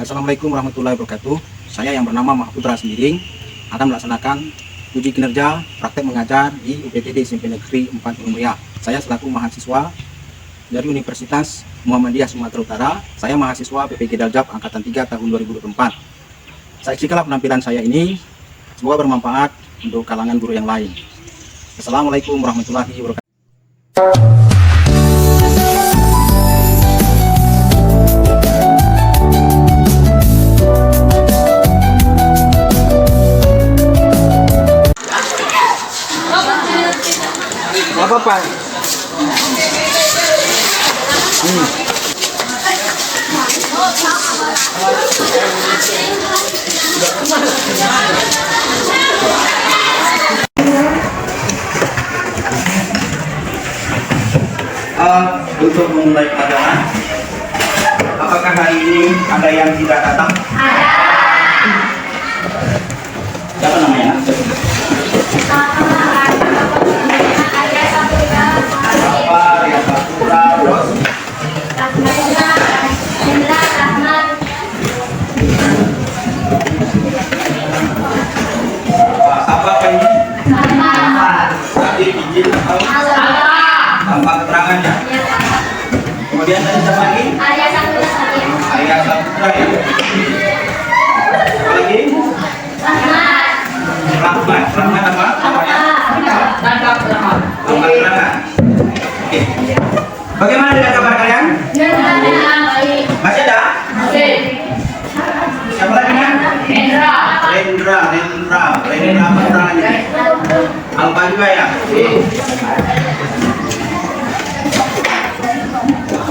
Assalamualaikum warahmatullahi wabarakatuh. Saya yang bernama Mahputra Sembiring akan melaksanakan uji kinerja praktek mengajar di UPTD SMP Negeri 4 Muria. Saya selaku mahasiswa dari Universitas Muhammadiyah Sumatera Utara. Saya mahasiswa PPG Daljab Angkatan 3 tahun 2024. Saksikanlah penampilan saya ini, semoga bermanfaat untuk kalangan guru yang lain. Assalamualaikum warahmatullahi wabarakatuh. Apa-apa? Untuk memulai pelajaran, apakah hari ini ada yang tidak datang? Ada. Siapa namanya? Tanpa keterangannya. Kemudian tadi siapa lagi? Arya Saputra ya. Siapa lagi? Rahmat apa? Namanya? Oke. Bagaimana dengan kabar kalian? Masih ada? Masih. Siapa lagi? Rendra apa keterangannya? Alfa juga ya?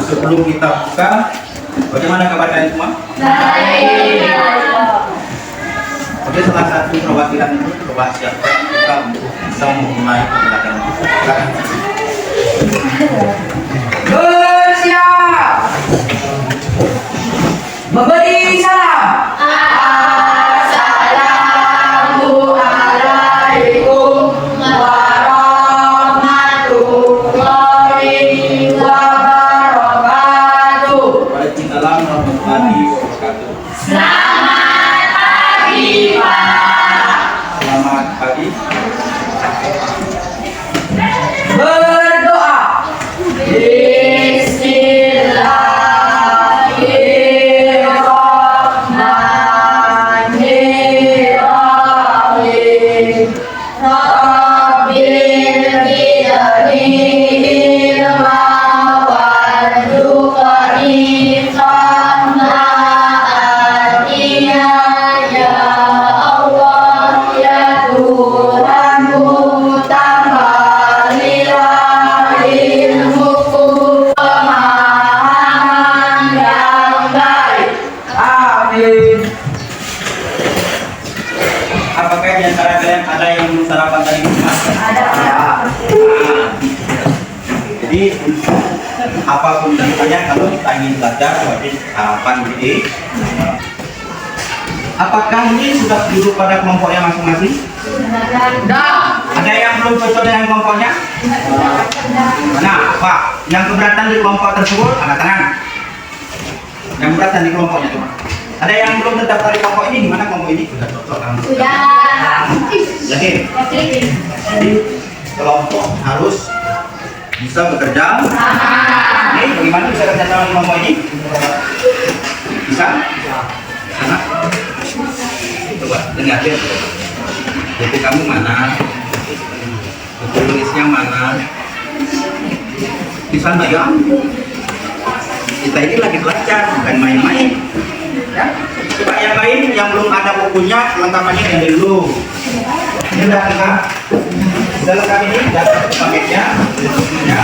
Sebelum kita buka, bagaimana kabar kalian semua? Baik. Oke, salah satu perwakilan itu coba siapkan kita untuk bisa memulai pembelajaran. Silakan. Bersiap. Memberi salam. Assalamualaikum warahmatullahi wabarakatuh. Waalaikumsalam warahmatullahi wabarakatuh. Selamat pagi, Pak. Selamat pagi. Berdoa. Bismillahirrahmanirrahim. Rabbil bid'ani ilma warzuqni fahma atina ya Allah ya Tuhanku tambahlilah ilmuku pemahaman yang baik. Amin. Apakah di antara kalian ada yang belum sarapan tadi? Ada. Jadi apapun ceritanya, kalau kita ingin belajar wajib sarapan gitu. Apakah ini sudah duduk pada kelompoknya masing-masing? Sudah. Ada yang belum cocok dengan kelompoknya? Mana Pak? Yang keberatan di kelompok tersebut, angkat tangan. Yang keberatan di kelompoknya cuma. Ada yang belum terdaftar di kelompok ini, di mana kelompok ini sudah cocok kan? Sudah. Yakin? Jadi kelompok harus bisa bekerja. Ini bagaimana bisa kerja sama di kelompok ini? Bisa? Sana? Coba dengarin. Buku kamu mana? Buku tulisnya mana? Bisa nggak ya? Kita ini lagi belajar, bukan main-main. Ya? Coba yang lain yang belum ada bukunya, lengkapannya yang dulu. Ini udah lengkap. Sudah lengkap ini, sudah paketnya. Ya.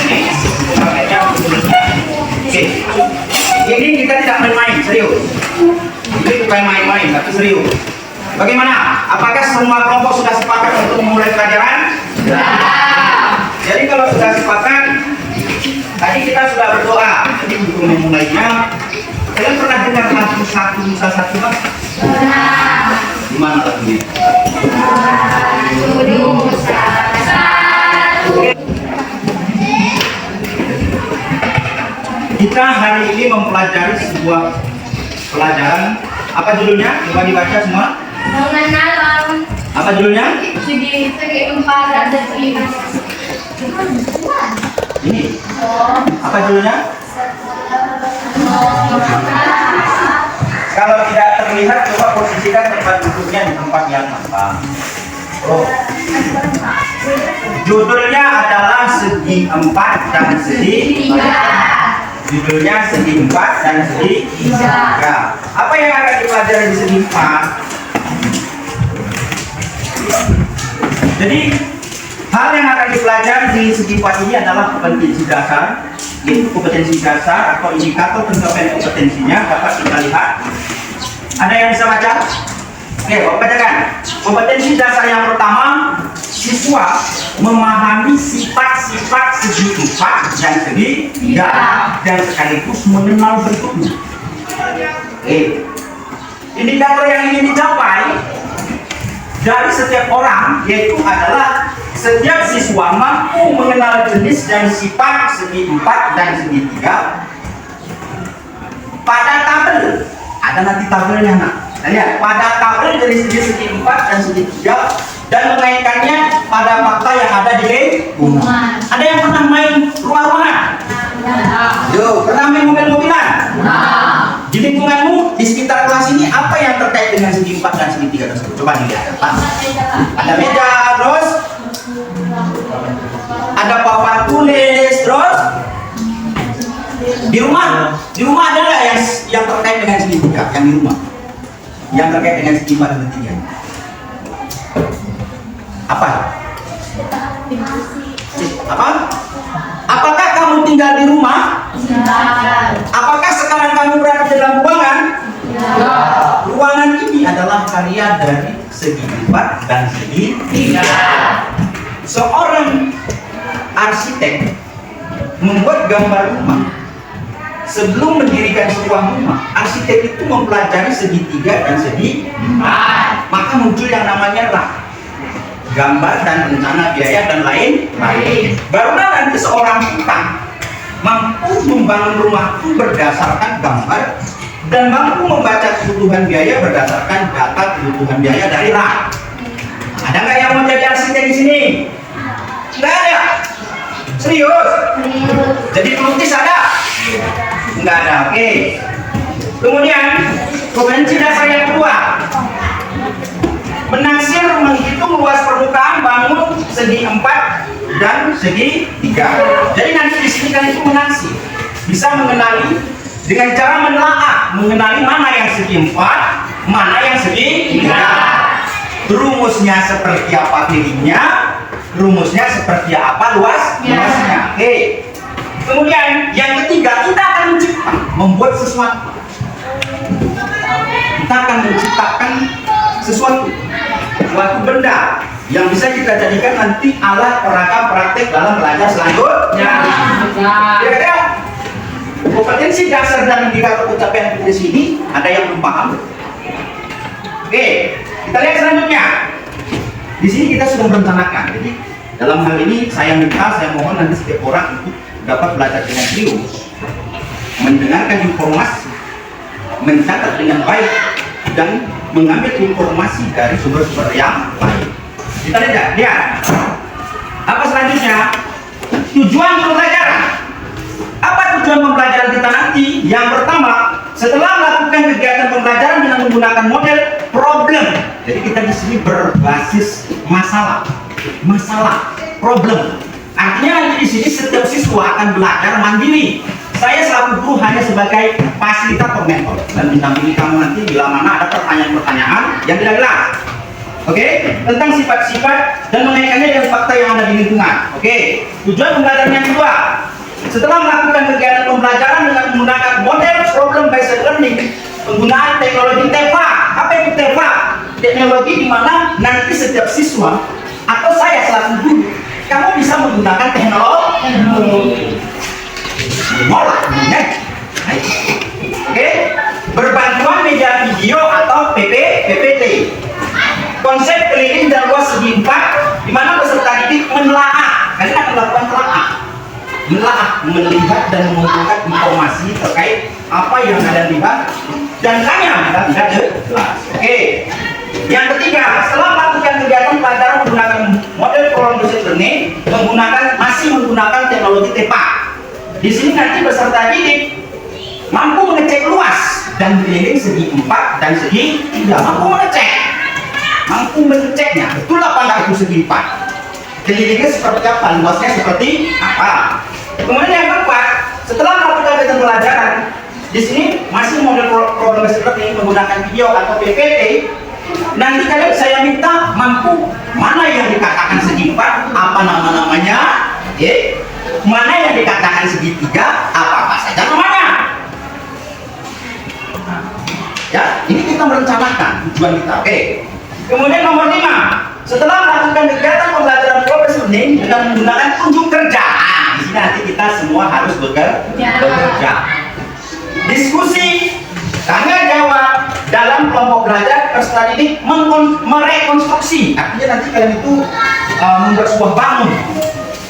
Ini paketnya. Oke. Ini kita tidak main-main, serius. Ini bukan main-main, tapi serius. Bagaimana? Apakah semua kelompok sudah sepakat untuk memulai pelajaran? Sudah. Jadi kalau sudah sepakat, tadi kita sudah berdoa. Jadi untuk memulainya, kalian pernah dengar lagu Satu Nusa Satu Mas? Pernah. Gimana lagunya? Satu Nusa Satu. Kita hari ini mempelajari sebuah pelajaran. Apa judulnya? Coba dibaca semua. Mengenal Apa judulnya? segi empat dan segi Ini. Apa judulnya? Kalau tidak terlihat, coba posisikan tempat duduknya di tempat yang aman. Oh. Judulnya adalah segi 4 dan segi 3. Judulnya segi 4 dan segi 3. Apa yang akan dipelajari di segi 4? Jadi hal yang akan dipelajari di segi 4 ini adalah kompetensi dasar, yaitu kompetensi dasar atau indikator pencapaian kompetensinya dapat kita lihat. Ada yang bisa baca? Oke, bacakan. Kompetensi dasar yang pertama, siswa memahami sifat-sifat segi 4 dan segi 3 dan sekaligus mengenal bentuknya. Oke. Indikator yang ingin dicapai dari setiap orang yaitu adalah setiap siswa mampu mengenal jenis dan sifat segi 4 dan segi 3 pada tabel. Ada nanti tabelnya, nak. Nah, lihat pada tabel dari segi 4 dan segi 3 dan mengaitkannya pada fakta yang ada di lingkungan. Ada yang pernah main rumah-rumahan? Yo, pernah main mobil-mobilan? Di lingkunganmu, di sekitar kelas ini apa yang terkait dengan segi 4 dan segi 3 tersebut? Coba dilihat. Ada meja, terus ada papan tulis, terus di rumah ada nggak yang terkait dengan segi 3? Yang di rumah, yang terkait dengan segi 4 dan 3 apa? Apa? Apakah kamu tinggal di rumah? Apakah sekarang kamu berada di dalam ruangan? Ruangan ini adalah karya dari segi 4 dan segi 3. Seorang arsitek membuat gambar rumah. Sebelum mendirikan sebuah rumah, arsitek itu mempelajari segi 3 dan segi 4. Maka muncul yang namanya RAP, gambar dan rencana biaya dan lain-lain. Barulah nanti seorang tukang mampu membangun rumah itu berdasarkan gambar dan mampu membaca kebutuhan biaya berdasarkan data kebutuhan biaya dari RAP. Ada nggak yang mau jadi arsitek di sini? Nggak ada. Serius? Jadi pelukis ada? Nggak ada. Oke. Kemudian kompetensi dasar yang kedua, menaksir menghitung luas permukaan bangun segi 4 dan segi 3. Jadi nanti di sini kan itu menaksir, bisa mengenali dengan cara menelaah, mengenali mana yang segi 4, mana yang segi 3. Rumusnya seperti apa tingginya, rumusnya seperti apa luasnya. Oke. Kemudian yang ketiga, kita akan membuat sesuatu. Kita akan menciptakan sesuatu benda yang bisa kita jadikan nanti alat perangkat praktek dalam belajar selanjutnya. Kira-kira kompetensi dasar dan indikator pencapaian kompetensi ini ada yang belum paham? Oke, kita lihat selanjutnya. Di sini kita sudah merencanakan. Jadi dalam hal ini saya mohon nanti setiap orang untuk dapat belajar dengan serius, mendengarkan informasi, mencatat dengan baik, dan mengambil informasi dari sumber-sumber yang lain. Kita lihat. Apa selanjutnya? Tujuan pembelajaran. Apa tujuan pembelajaran kita nanti? Yang pertama, setelah melakukan kegiatan pembelajaran dengan menggunakan model problem. Jadi kita di sini berbasis masalah, problem. Artinya nanti di sini setiap siswa akan belajar mandiri. Saya selaku guru hanya sebagai fasilitator mentor dan mendampingi kamu nanti bila mana ada pertanyaan-pertanyaan yang tidak jelas. Oke, tentang sifat-sifat dan mengaitkannya dengan fakta yang ada di lingkungan. Oke, tujuan pembelajaran yang kedua, setelah melakukan kegiatan pembelajaran dengan menggunakan model problem based learning, penggunaan teknologi TEFA. Apa itu TEFA? Teknologi di mana nanti setiap siswa atau saya selaku guru, kamu bisa menggunakan teknologi. Oke, berbantuan media video atau PPT. Konsep keliling dan luas segi 4, di mana peserta didik menelaah. Kalian akan melakukan menelaah, melihat dan mengumpulkan informasi terkait apa yang kalian lihat dan kanya kita tidak jelas. Oke. Yang ketiga, setelah melakukan kegiatan pelajaran menggunakan model prolonged learning, masih menggunakan teknologi TEPA. Di sini nanti peserta didik mampu mengecek luas dan keliling segi 4 dan segi 3. Mampu mengeceknya betul apa enggak itu segi 4, kelilingnya seperti apa, luasnya seperti apa. Kemudian yang keempat, setelah melakukan kegiatan pelajaran, di sini masih model prolonged learning menggunakan video atau PPT. Nanti kalian saya minta mampu mana yang dikatakan segi 4, apa nama-namanya, mana yang dikatakan segi 3, apa saja namanya. Ya, ini kita merencanakan tujuan kita. Oke. Kemudian nomor 5, setelah melakukan kegiatan pembelajaran prolonged learning dengan menggunakan unjuk kerja. Di sini nanti kita semua harus bekerja. Diskusi, tanya jawab dalam kelompok belajar, peserta didik merekonstruksi. Artinya nanti kalian itu membuat sebuah bangun,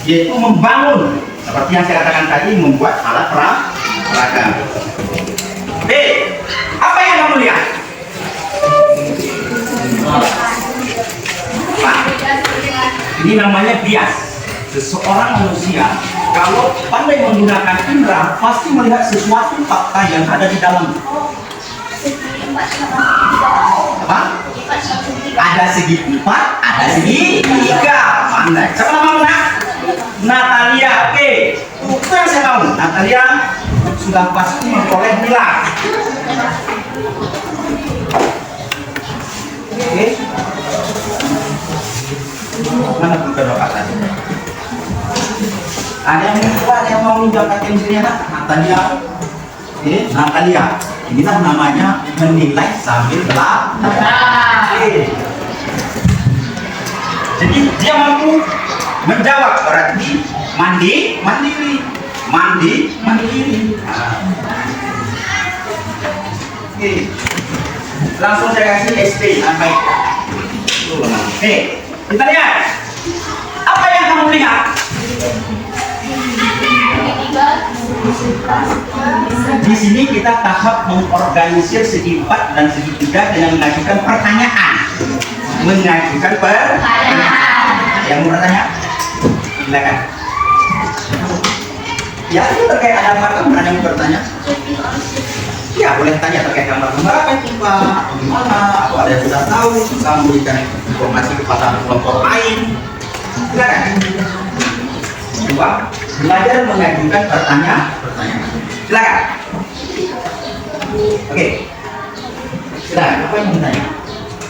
yaitu membangun. Seperti yang saya katakan tadi, membuat alat peraga. B, apa yang kamu lihat? Pak, ini namanya bias. Seseorang manusia kalau pandai menggunakan indera pasti melihat sesuatu fakta yang ada di dalam. Apa? Ada segi 4, ada segi 3. Pandai. Siapa namamu, Nak? Natalia. Oke. Itu yang saya mau. Natalia sudah pasti memperoleh nilai. Oke. Mana bukan bapak tadi? Ada yang mau minjam KTM sini, Nak? Natalia. Oke, Natalia. Inilah namanya menilai sambil belajar. Jadi dia mampu menjawab, berarti mandiri. Oke. Langsung saya kasih SP sampai. Oke, kita lihat. Apa yang kamu lihat? Di sini kita tahap mengorganisir segi 4 dan segi 3 dengan mengajukan pertanyaan. Yang mau bertanya? Silakan. Ya, itu terkait ada gambar, ada yang mau bertanya? Ya, boleh tanya terkait gambar-gambar apa itu, Pak? Atau gimana? Atau ada yang sudah tahu, bisa memberikan informasi kepada kelompok lain. Silakan. Dua, belajar mengajukan pertanyaan. Silakan. Oke. Silakan. Apa yang mau bertanya?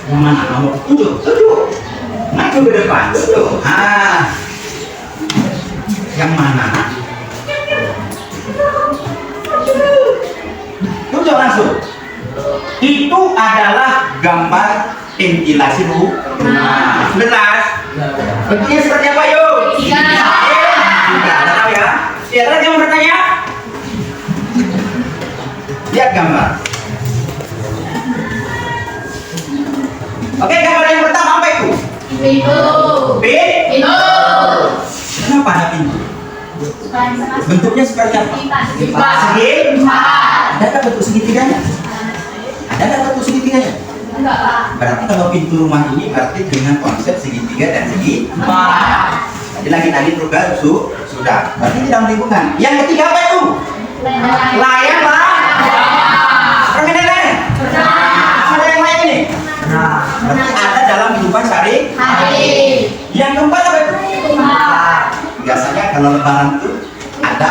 Yang mana? Nomor 7. Maju ke depan. 7. Yang mana? 7 langsung. Itu adalah gambar ventilasi rumah. Jelas. Bentuknya seperti apa, yuk? Tidak tahu ya. Lihat lagi yang bertanya. Lihat gambar. Oke, gambar yang pertama apa itu? Pintu. Pintu. Kenapa ada pintu? Bentuknya seperti apa? Segi. Adakah bentuk segitiganya? Ada bentuk segitiganya? Enggak, Pak. Berarti kalau pintu rumah ini berarti dengan konsep segitiga dan segi 4. Jadi lagi tadi program sudah. Berarti di dalam lingkungan. Yang ketiga apa itu? Layar lah. Permainan lain. Ada yang lain ini? Berarti ada dalam kehidupan sehari-hari. Yang keempat apa itu? Biasanya kalau lebaran itu ada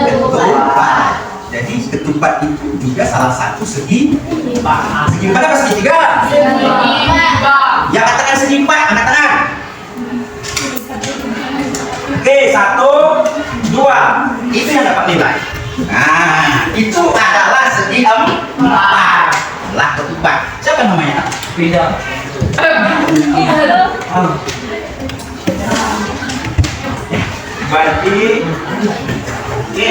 ketupat. Jadi ketupat itu juga salah satu segi 4. Segi 4 apa segi 3? Segi 4. Yang katakan segi 4, angkat tangan. Oke, 1, 2. Itu yang dapat nilai. Nah, itu adalah segi 4. Lah ketupat. Siapa namanya? Beda. Berarti oke.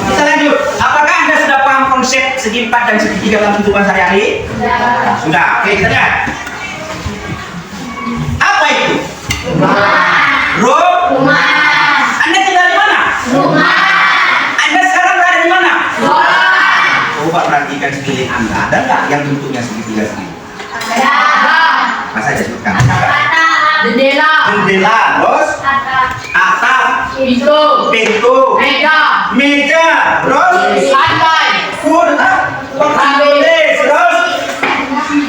Kita lanjut. Apakah Anda sudah paham konsep segi 4 dan segi 3 dalam kehidupan sehari-hari? Sudah. Oke, kita lihat. Apa itu? Rumah. Anda tinggal di mana? Rumah. Anda sekarang berada di mana? Sekolah. Oh, coba perhatikan sekeliling Anda, ada nggak yang bentuknya segitiga segini? Ada. Masa saya sebutkan? Jendela. Jendela, terus atap, pintu, meja, terus Lantai. full, tulis, terus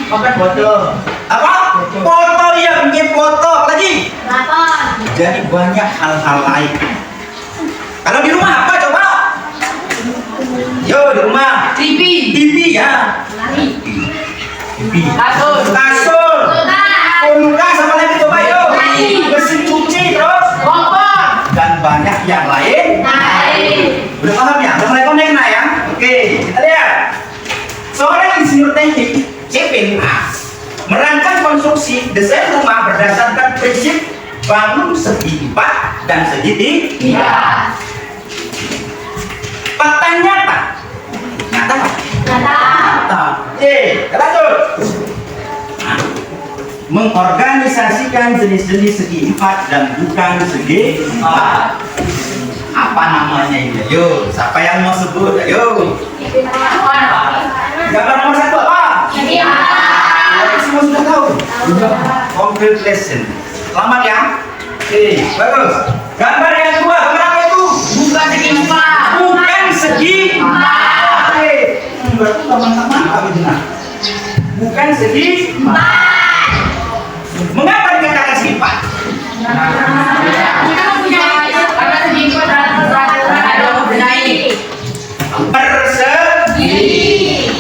Makan botol. apa? Foto, ya bikin foto, apa lagi? Nonton. Jadi banyak hal-hal lain. Kalau di rumah apa coba? Yo di rumah. TV. TV ya. TV. Kasur. Kulkas apa lagi coba yo? Mesin cuci terus. Kompor. Dan banyak yang lain. Udah paham ya? Udah mulai connect nah ya? Oke, kita lihat. Seorang insinyur teknik CPNA merancang konstruksi desain rumah berdasarkan prinsip bangun segi 4 dan segi 3. Fakta nyata. Nyata apa? Nyata. Lanjut. Nah, mengorganisasikan jenis-jenis segi 4 dan bukan segi 4. Apa namanya ini? Ayo, siapa yang mau sebut? Ayo. Gambar nomor 1 apa? Semua sudah tahu. Congratulations. Selamat ya. Oke, bagus. Gambar yang kedua, gambar apa itu? Bukan segi 4. Bukan segi 4. Oke. Berarti teman-teman kami dengar. Bukan segi 4. Mengapa dikatakan segi 4? Persegi,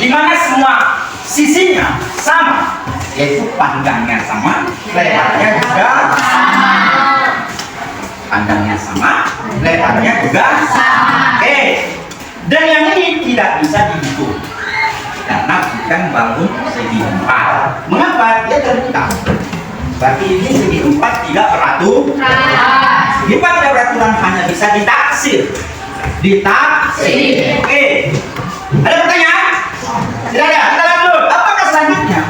di mana semua sisinya sama, yaitu panjangnya sama, lebarnya juga sama. Panjangnya sama, lebarnya juga sama. Oke. Dan yang ini tidak bisa dihitung karena bukan bangun segi 4. Mengapa? Dia terbuka. Berarti ini segi 4 tidak beraturan. Segi 4 tidak beraturan, hanya bisa ditaksir. Ditaksir. Oke. Ada pertanyaan? Tidak ada. Kita lanjut. Apakah selanjutnya?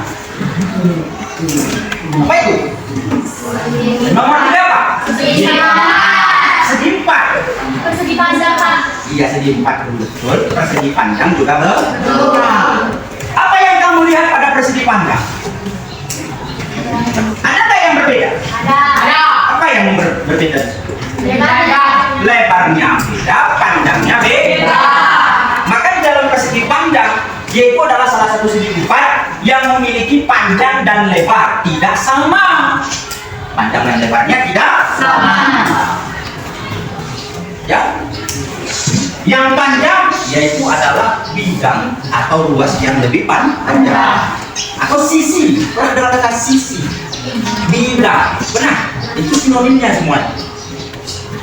Apa itu? Nomor 3 apa? Segi 4. Persegi panjang, Pak. Iya, segi 4 betul. Persegi panjang juga betul. Apa yang kamu lihat pada persegi panjang? Ada nggak yang berbeda? Ada. Apa yang berbeda? Lebarnya beda, panjangnya beda. Maka di dalam persegi panjang, yaitu adalah salah satu segi 4 yang memiliki panjang dan lebar tidak sama. Panjang dan lebarnya tidak sama. Ya. Yang panjang yaitu adalah bidang atau ruas yang lebih panjang. Atau sisi, pernah dengar kata sisi? Bidang, benar. Itu sinonimnya semua.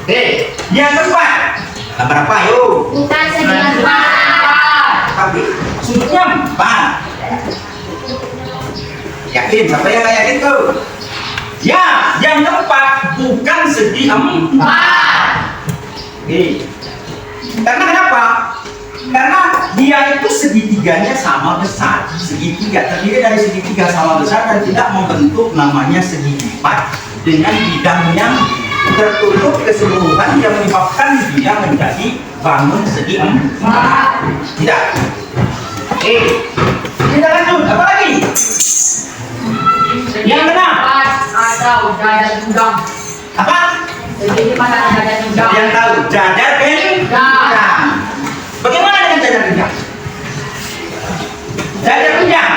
Oke, yang keempat, gambar apa yuk? Bukan segi 4. Tapi sudutnya 4. Yakin? Siapa yang nggak yakin tuh? Ya, yang keempat bukan segi 4. Oke. Karena kenapa? Karena dia itu segitiganya sama besar. Segitiga terdiri dari segitiga sama besar dan tidak membentuk namanya segi 4 dengan bidang yang tertutup keseluruhan yang menyebabkan dia menjadi bangun segi 4. Tidak. Oke. Kita lanjut. Apa lagi? Yang keenam. Ada udara gudang. Apa? Jadi mana ada gudang? Yang tahu jajar kencang. Bagaimana dengan jajar kencang? Jajar kencang.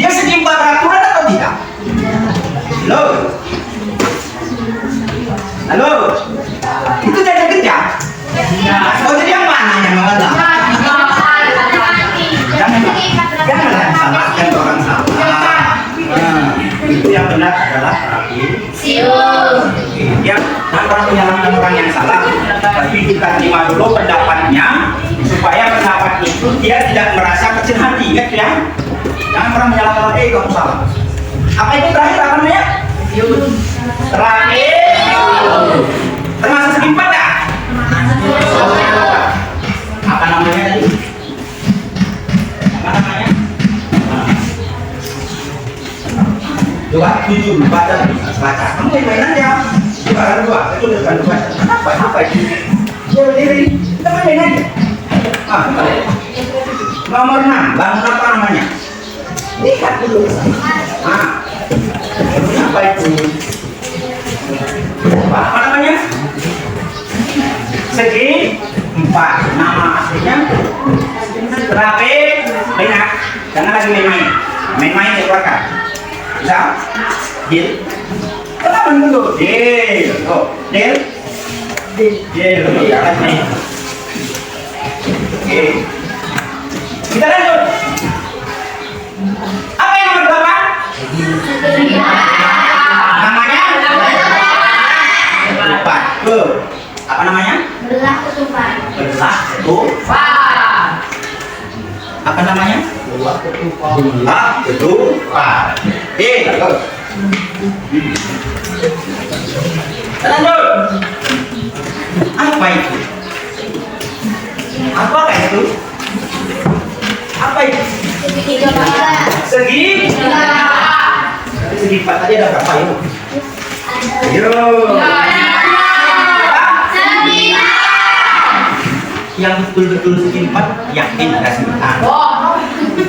Dia segi 4 beraturan atau tidak? Halo. Halo. Itu jajar kencang. Oh, jadi yang mana yang mengalah? Jangan salahkan orang salah. Itu yang benar adalah ya, jangan pernah menyalahkan orang yang salah, tapi kita terima dulu pendapatnya supaya pendapat itu dia tidak merasa kecil hati, ingat ya. Jangan pernah menyalahkan orang, kamu salah. Apa itu terakhir apa namanya? Terakhir. Termasuk segi 4 ya? Apa namanya tadi? Apa namanya? Coba jujur baca kamu mainan ya coba dua itu udah baca apa itu coba diri kita main aja nama aslinya rapi, ingat, jangan lagi main-main. Main-main dikeluarkan. Bisa? Deal. Kenapa dulu? Deal. Oh, deal. Deal. Jangan main. Oke. Kita lanjut. Apa yang nomor 8? Namanya? Ketupat. Apa namanya? Belah ketupat. Belah ketupat. Apa namanya? Belah ketupat. Lanjut. Lanjut. Apa itu? Apakah itu? Apa itu? Segitiga barat. Segi? Segi 4 tadi ada berapa yuk? Yuk. Yang betul-betul segi 4 yakin ada segi 4.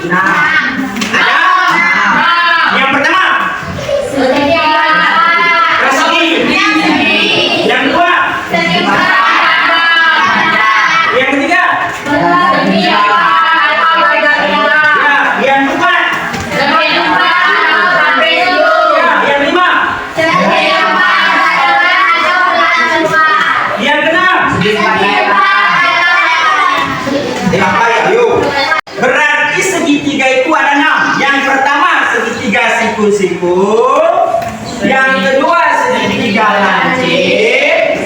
Nah, ada. Yang pertama Segitiga barat. persegi. Yang kedua, yang ketiga, ya, yang keempat, ya, yang lima, yang keenam. Apa ya? Ayo. Berarti segitiga itu ada 6. Yang pertama segitiga siku-siku, yang kedua segitiga lancip,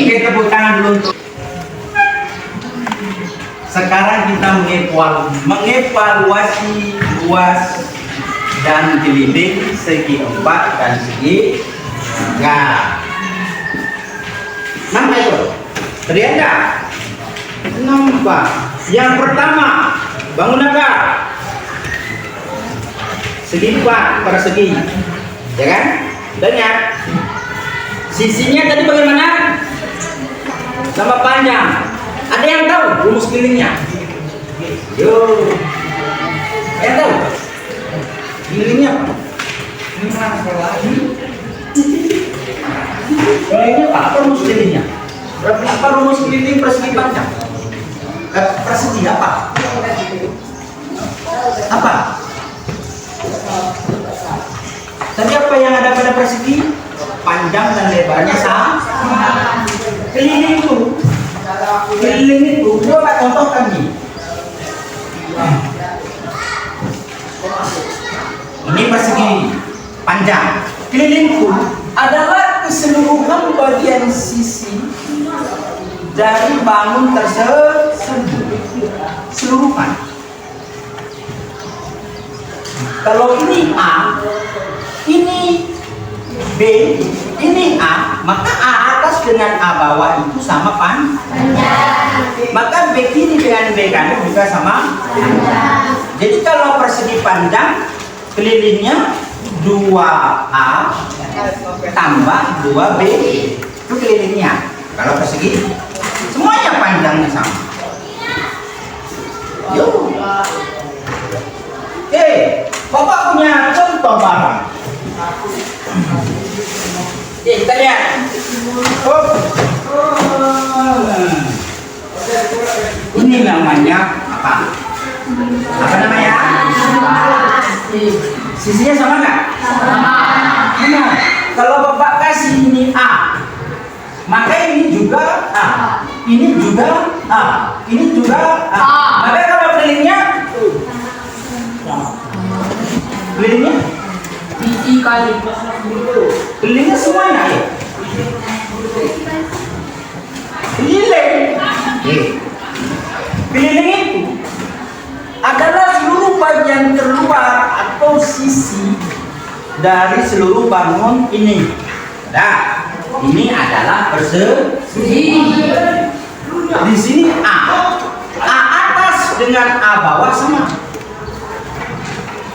Oke, tepuk tangan dulu untuk. Sekarang kita mengevaluasi luas dan keliling segi 4 dan segi 3. Nampak itu? Terlihat nggak? Nampak. Yang pertama, bangun apa? Segi 4 persegi, ya kan? Dengar. Sisinya tadi bagaimana? Sama panjang. Ada yang tahu rumus kelilingnya? Yo. Ada yang tahu? Kelilingnya apa? Kelilingnya apa rumus kelilingnya? Apa rumus keliling persegi panjang? Persegi apa? Apa? Tadi apa yang ada pada persegi? Panjang dan lebarnya sama. Keliling itu coba contohkan nih. Ini persegi panjang. Keliling itu adalah keseluruhan bagian sisi dari bangun tersebut, seluruhan. Kalau ini A, ini B, ini A, maka A atas dengan A bawah itu sama panjang. Maka B kiri dengan B kanan juga sama panjang. Jadi kalau persegi panjang, kelilingnya 2A tambah 2B, itu kelilingnya. Kalau persegi, semuanya panjangnya sama. Yuk. Oke, Bapak punya contoh barang. Kita lihat. Ini namanya apa? Apa namanya? Sisinya sama nggak? Sama. Kalau Bapak kasih ini A, maka ini juga A, ini juga A, ini juga A. Maka kalau kelilingnya, kelilingnya semuanya ya. Keliling itu adalah seluruh bagian terluar atau sisi dari seluruh bangun ini. Nah, ini adalah persegi. Di sini A atas dengan A bawah sama.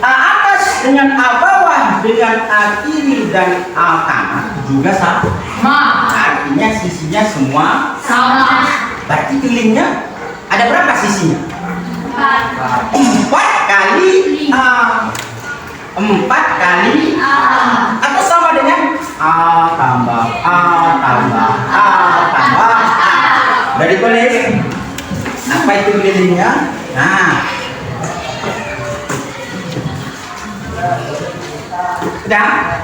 A atas dengan A bawah dengan A kiri dan A kanan juga sama. Artinya sisinya semua Sama. Berarti kelilingnya ada berapa sisinya? 4 kali A. 4 kali A. Atau sama dengan A tambah A tambah A tambah A. Udah ditulis? Apa itu kelilingnya? Nah, udah?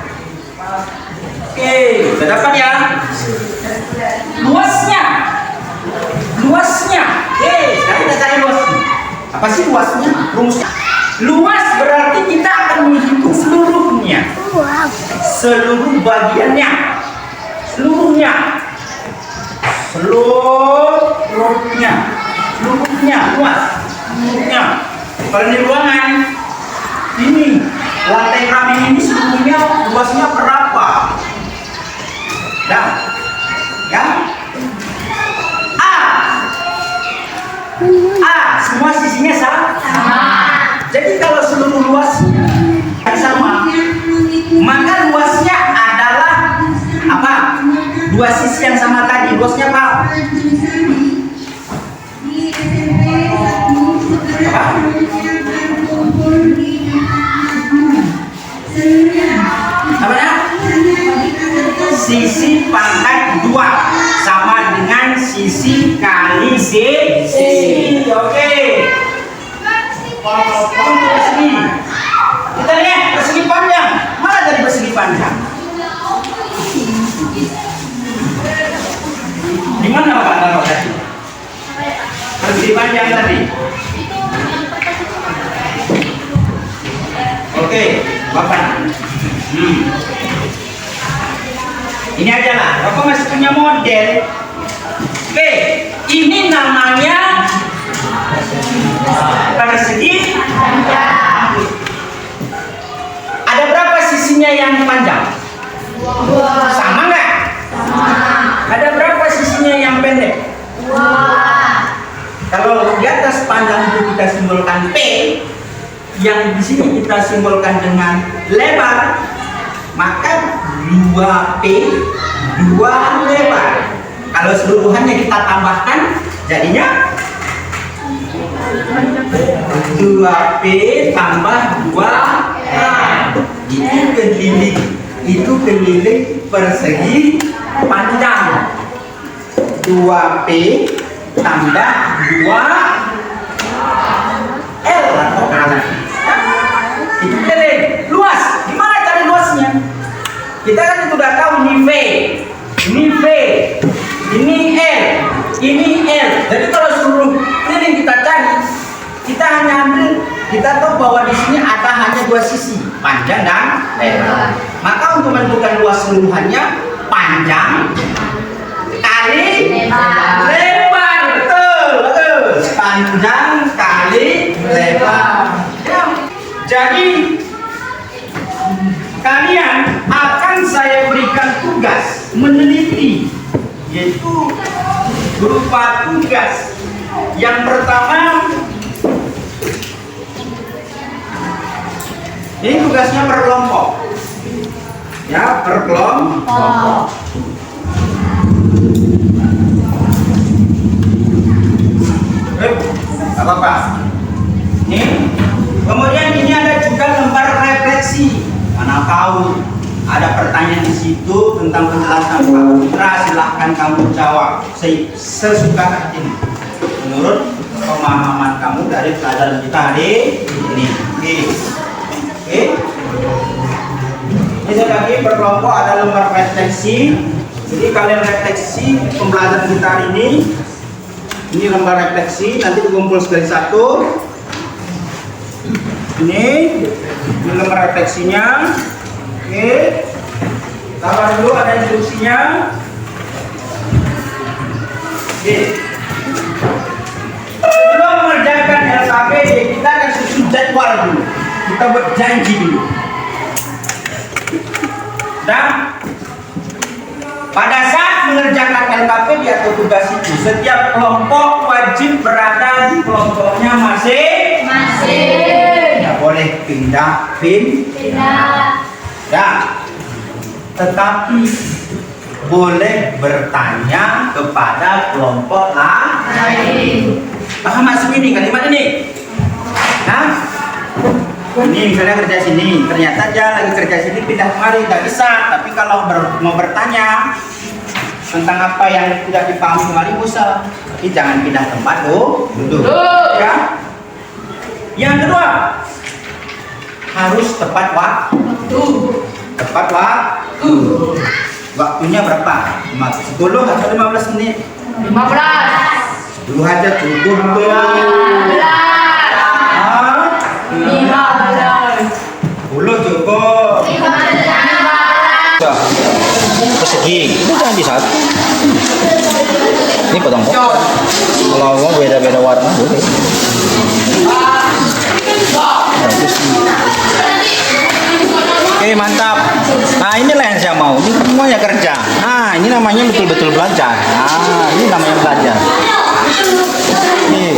Oke, sudah dapat ya? Luasnya. Oke, sekarang kita cari luasnya. Apa sih luasnya? Rumusnya. Luas berarti kita akan menghitung seluruhnya. Seluruh bagiannya. Seluruhnya. Seluruhnya luas. Seluruhnya. Kalau di ruangan ini lantai kami ini seluruhnya luasnya berapa? Dah, ya. A, semua sisinya sama. Jadi kalau seluruh luasnya sama, maka luasnya adalah apa? Dua sisi yang sama tadi, luasnya apa? Apa ya? Sisi pangkat 2 sama dengan sisi kali sisi. Oke. Untuk persegi, kita lihat persegi panjang. Mana dari persegi panjang? Di mana Bapak taruh tadi? Persegi panjang tadi. Oke, Bapak. Ini aja lah. Bapak masih punya model. Oke, ini namanya persegi panjang. Ada berapa sisinya yang panjang? Sama nggak? Ada berapa sisinya yang pendek? Kalau di atas panjang itu kita simbolkan P, yang di sini kita simbolkan dengan lebar, maka 2P 2 lebar. Kalau seluruhannya kita tambahkan jadinya 2P tambah 2A. Itu keliling persegi panjang. 2P tambah 2L atau kanan. Itu keliling. Luas. Gimana cari luasnya? Kita kan sudah tahu ini V, ini V, ini L, ini L. Jadi kalau seluruh keliling kita cari, kita hanya ambil, kita tahu bahwa di sini ada hanya 2 sisi, panjang dan lebar. Maka untuk menentukan luas seluruhannya, panjang kali lebar. Betul. Panjang kali lebar. Jadi kalian akan saya berikan tugas meneliti, yaitu berupa tugas yang pertama. Ini tugasnya per kelompok, ya, per kelompok. Gak apa-apa. Nih, kemudian ini ada juga lembar refleksi. Mana tahu ada pertanyaan di situ tentang penjelasan Pak Putra, silahkan kamu jawab sesuka hati menurut pemahaman kamu dari pelajaran kita hari ini. Oke. Ini lagi berkelompok ada lembar refleksi. Jadi kalian refleksi pembelajaran kita hari ini. Ini lembar refleksi, nanti dikumpul sekali satu. Ini lembar refleksinya. Oke. Taruh dulu, ada instruksinya. Oke. Sebelum mengerjakan LKPD, kita akan susun jadwal dulu. Kita buat janji dulu. Dan pada saat mengerjakan LKPD atau tugas itu, setiap kelompok wajib berada di kelompoknya masing-masing. Tidak boleh pindah. Ya. Tetapi boleh bertanya kepada kelompok lain. Paham maksud ini kalimat ini? Hah? Ini misalnya kerja sini, ternyata dia lagi kerja sini pindah kemari, tidak bisa. Tapi kalau mau bertanya tentang apa yang tidak dipahami kemari bisa. Tapi jangan pindah tempat, duduk. Ya. Yang kedua, harus tepat waktu. Tepat waktu. Waktunya berapa? 10 atau 15 menit? 15. 10 aja cukup tuh. 10 cukup. Persegi. Ini jangan di satu. Ini potong kok. Kalau mau beda-beda warna boleh. Oke, mantap. Nah, inilah yang saya mau. Ini semuanya kerja. Nah, ini namanya betul-betul belajar. Nah, ini namanya belajar. Nih.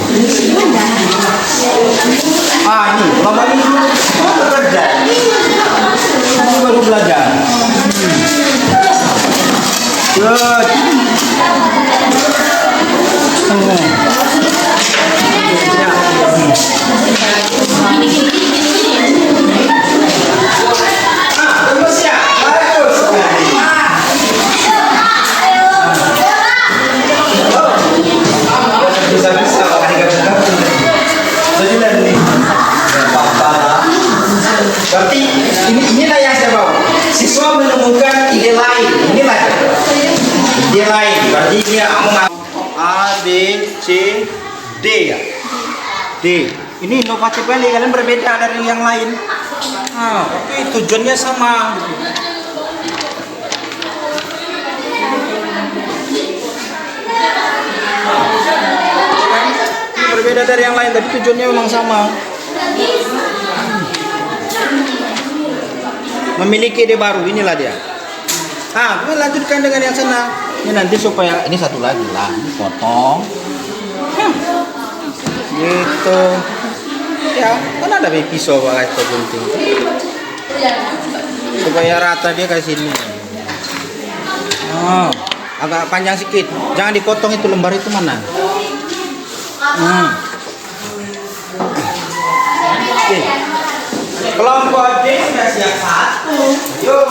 Ini lama ini bekerja. Ini baru belajar. Good. Berarti inilah yang saya bawa. Siswa menemukan ide lain. Inilah ide lain. Berarti dia A, B, C, D ya. D. Ini inovatif kali. Kalian berbeda dari yang lain. Tapi tujuannya sama. Ini berbeda dari yang lain, tapi tujuannya memang sama. Memiliki ide baru, inilah dia. Kita lanjutkan dengan yang sana. Ini nanti supaya ini satu lagi lah, ini potong. Gitu. Ya, kan ada pisau pakai gunting. Supaya rata dia ke sini. Agak panjang sedikit. Jangan dipotong itu lembar itu mana? Oke. Kelompok D sudah siap satu. Yuk.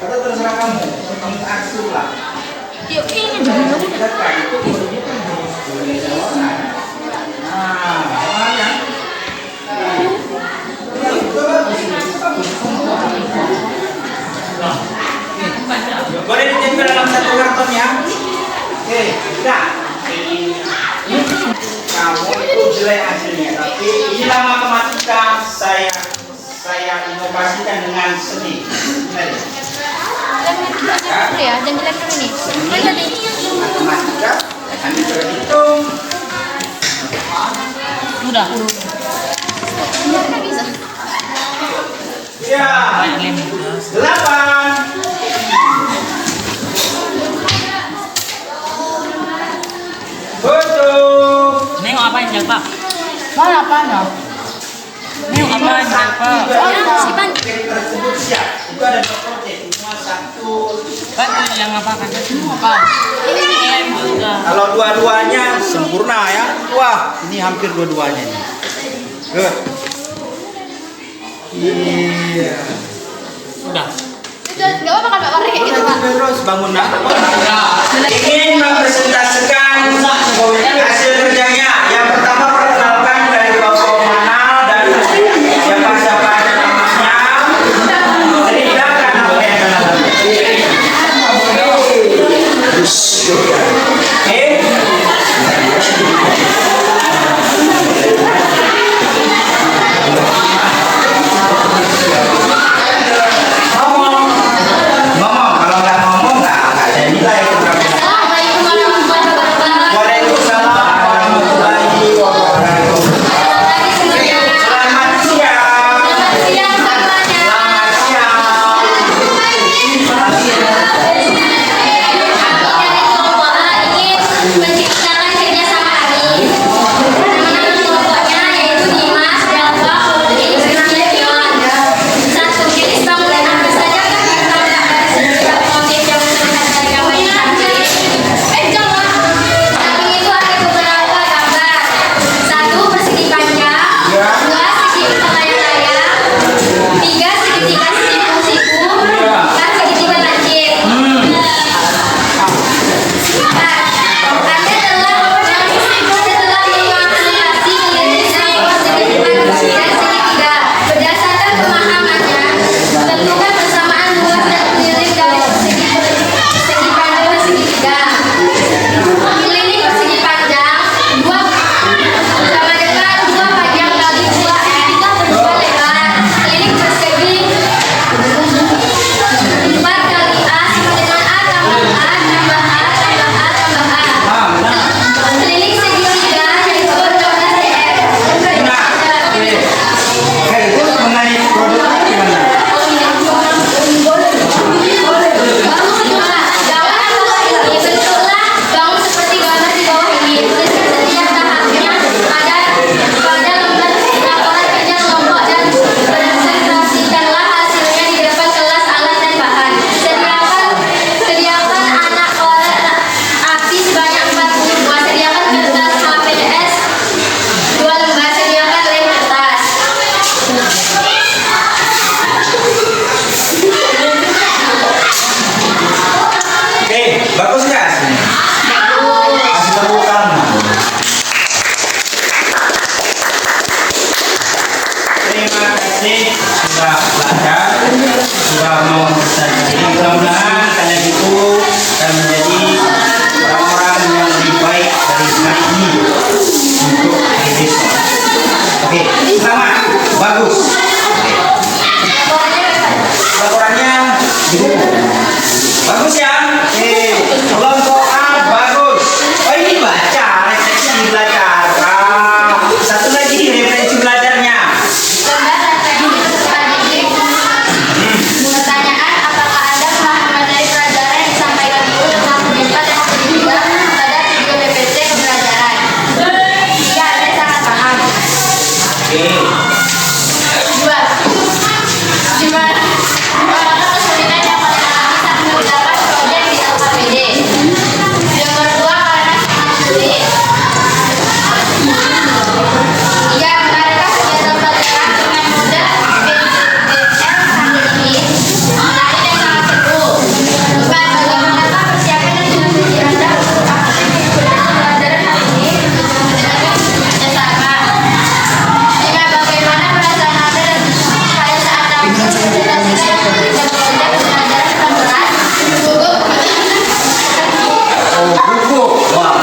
Atau terserah kamu. Kamu arsip lah. Yuk, ini dulu. Boleh ditempel dalam satu karton ya. Oke, sudah. Kamu itu jelek hasilnya, tapi inilah matematika saya inovasikan dengan seni. Ya, jangan jelek dulu nih. Matematika kami berhitung. Udah. Bisa. Ya, 8. Betul. Nengok apa yang Pak? Mana apa? Nengok apa yang Pak? Sipan. Tersebut siap. Itu ada dua project, cuma satu. Kan yang apa kan? Apa? Ini juga. Kalau dua-duanya sempurna ya. Wah, ini hampir dua-duanya nih. Good. Iya. Udah. Gak apa-apa kan Pak Warna kayak gitu Pak. Terus bangun apa? Ingin mempresentasikan hasil kerjanya. Yang pertama perkenalkan dari kelompok mana dan siapa-siapa ada namanya. Ceritakan apa yang kalian ngomong kalau nggak ngomong nggak ada nilai.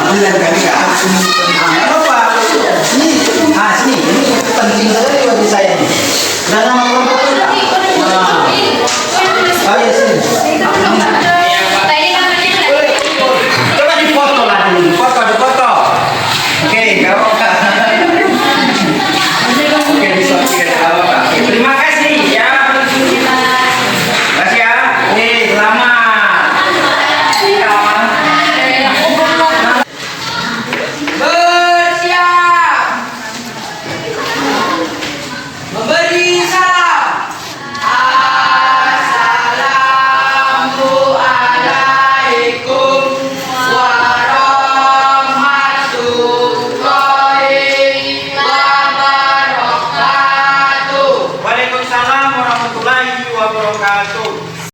Alhamdulillah sekali kak.